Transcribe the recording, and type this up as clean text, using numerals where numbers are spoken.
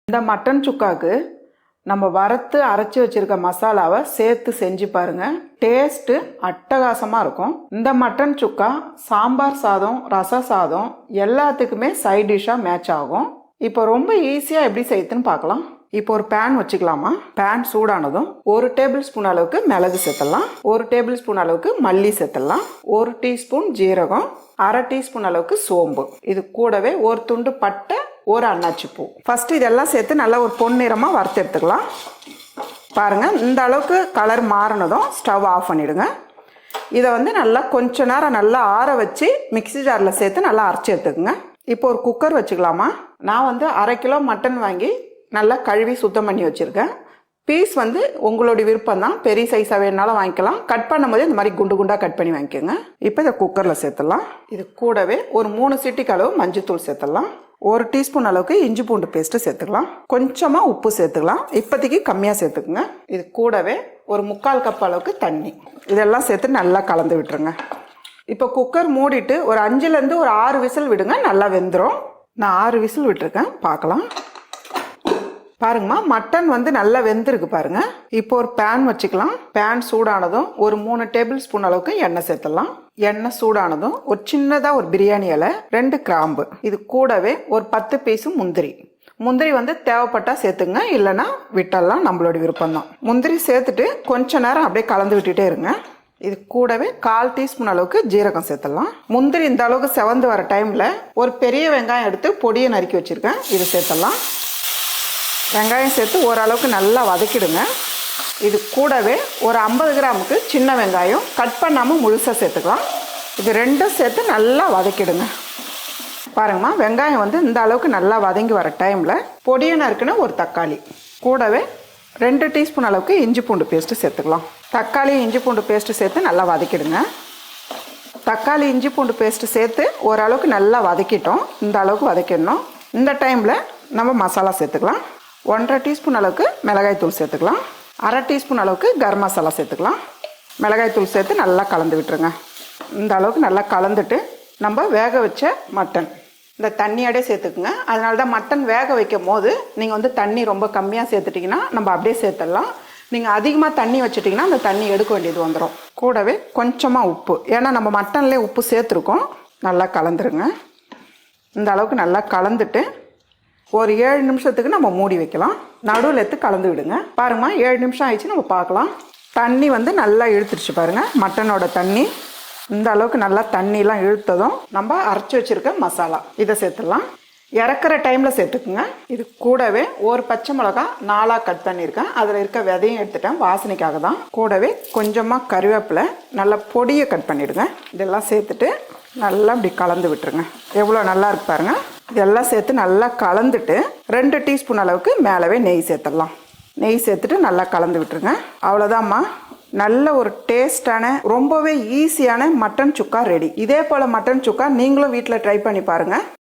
இந்த மட்டன் சுக்காக்கு நம்ம வறுத்து அரைச்சி வச்சிருக்க மசாலாவை சேர்த்து செஞ்சு பாருங்க. டேஸ்ட்டு அட்டகாசமாக இருக்கும். இந்த மட்டன் சுக்கா சாம்பார் சாதம், ரச சாதம் எல்லாத்துக்குமே சைட் டிஷ்ஷாக மேட்ச் ஆகும். இப்போ ரொம்ப ஈஸியாக எப்படி செய்யுதுன்னு பார்க்கலாம். இப்போ ஒரு பேன் வச்சுக்கலாமா. பேன் சூடானதும் 1 டேபிள் ஸ்பூன் அளவுக்கு மிளகு சேர்த்துடலாம், 1 டேபிள் ஸ்பூன் அளவுக்கு மல்லி சேர்த்துடலாம், 1 டீஸ்பூன் ஜீரகம், 1/2 டீஸ்பூன் அளவுக்கு சோம்பு, இது கூடவே ஒரு துண்டு பட்டை, ஒரு அன்னாச்சி பூ. ஃபர்ஸ்ட் இதெல்லாம் சேர்த்து நல்லா ஒரு பொன்னிறமாக வறுத்து எடுத்துக்கலாம். பாருங்க, இந்த அளவுக்கு கலர் மாறினதும் ஸ்டவ் ஆஃப் பண்ணிடுங்க. இதை நல்லா கொஞ்ச நேரம் நல்லா ஆற வச்சு மிக்ஸி ஜாரில் சேர்த்து நல்லா அரைச்சி எடுத்துக்கோங்க. இப்போ ஒரு குக்கர் வச்சுக்கலாமா. நான் 1/2 கிலோ மட்டன் வாங்கி நல்லா கழுவி சுத்தம் பண்ணி வச்சுருக்கேன். பீஸ் உங்களுடைய விருப்பம் தான், பெரிய சைஸாக வேணாலும் வாங்கிக்கலாம். கட் பண்ணும்போது இந்த மாதிரி குண்டு குண்டாக கட் பண்ணி வாங்கிக்கோங்க. இப்போ இதை குக்கரில் சேர்த்துடலாம். இது கூடவே ஒரு 3 சிட்டிக்கு அளவு மஞ்சத்தூள் சேர்த்துடலாம், 1 டீஸ்பூன் அளவுக்கு இஞ்சி பூண்டு பேஸ்ட்டு சேர்த்துக்கலாம், கொஞ்சமாக உப்பு சேர்த்துக்கலாம், இப்போதைக்கு கம்மியாக சேர்த்துக்குங்க. இது கூடவே ஒரு 3/4 கப் அளவுக்கு தண்ணி, இதெல்லாம் சேர்த்து நல்லா கலந்து விட்டுருங்க. இப்போ குக்கர் மூடிட்டு ஒரு 5லேருந்து ஒரு 6 விசில் விடுங்க, நல்லா வெந்துடும். நான் 6 விசில் விட்டுருக்கேன், பார்க்கலாம். பாருங்கம்மா, மட்டன் நல்லா வெந்திருக்கு பாருங்க. இப்போ ஒரு பேன் வச்சுக்கலாம். பேன் சூடானதும் ஒரு 3 டேபிள் ஸ்பூன் அளவுக்கு எண்ணெய் சேர்த்துடலாம். எண்ணெய் சூடானதும் ஒரு சின்னதாக ஒரு பிரியாணி இலை, 2 கிராம்பு, இது கூடவே ஒரு 10 பீஸு முந்திரி. முந்திரி தேவைப்பட்டா சேர்த்துங்க, இல்லைன்னா விட்டெல்லாம் நம்மளோட விருப்பம் தான். முந்திரி சேர்த்துட்டு கொஞ்ச நேரம் அப்படியே கலந்து விட்டுட்டே இருங்க. இது கூடவே 1/4 டீஸ்பூன் அளவுக்கு ஜீரகம் சேர்த்துடலாம். முந்திரி இந்த அளவுக்கு செவந்து வர டைமில் ஒரு பெரிய வெங்காயம் எடுத்து பொடியை நறுக்கி வச்சுருக்கேன், இது சேர்த்துடலாம். வெங்காயம் சேர்த்து ஓரளவுக்கு நல்லா வதக்கிடுங்க. இது கூடவே ஒரு 50 கிராமுக்கு சின்ன வெங்காயம் கட் பண்ணாமல் முழுசாக சேர்த்துக்கலாம். இது ரெண்டும் சேர்த்து நல்லா வதக்கிடுங்க. பாருங்கம்மா, வெங்காயம் இந்த அளவுக்கு நல்லா வதங்கி வர டைமில் பொடியை நறுக்குன ஒரு தக்காளி, கூடவே 2 டீஸ்பூன் அளவுக்கு இஞ்சி பூண்டு பேஸ்ட்டு சேர்த்துக்கலாம். தக்காளி இஞ்சி பூண்டு பேஸ்ட்டு சேர்த்து நல்லா வதக்கிடுங்க. தக்காளி இஞ்சி பூண்டு பேஸ்ட்டு சேர்த்து ஓரளவுக்கு நல்லா வதக்கிட்டோம். இந்த அளவுக்கு வதக்கிடணும். இந்த டைமில் நம்ம மசாலா சேர்த்துக்கலாம். 1/2 டீஸ்பூன் அளவுக்கு மிளகாய் தூள் சேர்த்துக்கலாம், 1/2 டீஸ்பூன் அளவுக்கு கரம் மசாலா சேர்த்துக்கலாம். மிளகாய் தூள் சேர்த்து நல்லா கலந்து விட்டுருங்க. இந்த அளவுக்கு நல்லா கலந்துட்டு நம்ம வேக வச்ச மட்டன் இந்த தண்ணியோடய சேர்த்துக்குங்க. அதனால தான் மட்டன் வேக வைக்கும் போது நீங்கள் தண்ணி ரொம்ப கம்மியாக சேர்த்துட்டிங்கன்னா நம்ம அப்படியே சேர்த்துடலாம். நீங்கள் அதிகமாக தண்ணி வச்சுட்டிங்கன்னா அந்த தண்ணி எடுக்க வேண்டியது வந்துடும். கூடவே கொஞ்சமாக உப்பு, ஏன்னா நம்ம மட்டன்லேயே உப்பு சேர்த்துருக்கோம். நல்லா கலந்துருங்க. இந்த அளவுக்கு நல்லா கலந்துட்டு ஒரு 7 நிமிஷத்துக்கு நம்ம மூடி வைக்கலாம். நடுவில் எடுத்து கலந்து விடுங்க. பாருங்கம்மா, 7 நிமிஷம் ஆயிடுச்சு, நம்ம பார்க்கலாம். தண்ணி நல்லா இழுத்துருச்சு பாருங்கள். மட்டனோட தண்ணி இந்த அளவுக்கு நல்லா தண்ணிலாம் இழுத்ததும் நம்ம அரைச்சி வச்சுருக்க மசாலா இதை சேர்த்துடலாம். இறக்குற டைமில் சேர்த்துக்குங்க. இது கூடவே ஒரு பச்சை மிளகா 4ஆக கட் பண்ணியிருக்கேன், அதில் இருக்க விதையும் எடுத்துட்டேன், வாசனைக்காக தான். கூடவே கொஞ்சமாக கருவேப்பிலை நல்லா பொடியை கட் பண்ணிவிடுங்க. இதெல்லாம் சேர்த்துட்டு நல்லா இப்படி கலந்து விட்டுருங்க. எவ்வளோ நல்லா இருக்கு பாருங்கள். இதெல்லாம் சேர்த்து நல்லா கலந்துட்டு 2 டீஸ்பூன் அளவுக்கு மேலவே நெய் சேர்த்துடலாம். நெய் சேர்த்துட்டு நல்லா கலந்து விட்டுருங்க. அவ்வளோதாம்மா, நல்ல ஒரு டேஸ்டான ரொம்பவே ஈஸியான மட்டன் சுக்கா ரெடி. இதே போல் மட்டன் சுக்கா நீங்களும் வீட்டில் ட்ரை பண்ணி பாருங்கள்.